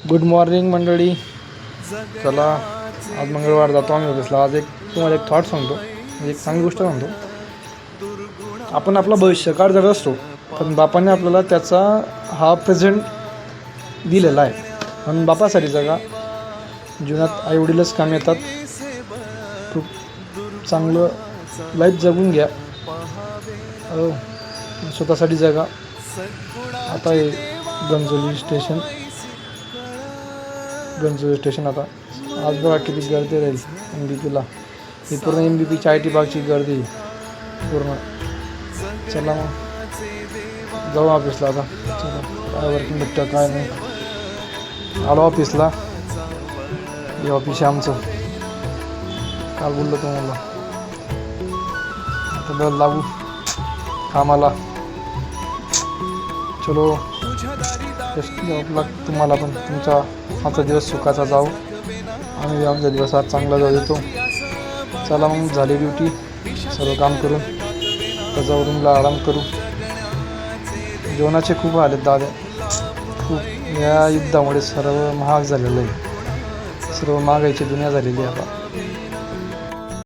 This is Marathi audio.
गुड मॉर्निंग मंडळी. चला आज मंगळवार जातो आम्ही ऑफिसला. आज तुम्हाला एक थॉट सांगतो, म्हणजे एक चांगली गोष्ट सांगतो. आपण आपला भविष्यकाळ जगत असतो, पण बापाने आपल्याला त्याचा हा प्रेझेंट दिलेला आहे. म्हणून बापासाठी जगा. जीवनात आईवडीलच काम येतात. खूप चांगलं लाईफ जगून घ्या. स्वतःसाठी जगा. आता हे गंजोली स्टेशन आता आज बघा किती गर्दी राहील MBPला. ही पूर्ण MBPची IT बागची गर्दी पूर्ण. चला मग जाऊ ऑफिसला आता. चला काय वर्किंग भेटतं काय नाही. आलो ऑफिसला. हे ऑफिस आहे आमचं. काल बोललो तुम्हाला. आता बरं लागू कामाला. चलो तुम्हाला पण तुमचा आजचा दिवस सुखाचा जाऊ. आम्ही आमचा दिवस आज चांगला जाऊ देतो. चला मग झाली ड्युटी सर्व काम करून तर जाऊ रूमला आराम करू. जेवणाचे खूप हाल आहेत दादा. खूप या युद्धामुळे सर्व महाग झालेलं आहे. सर्व महागाईची दुनिया झालेली आहे आता.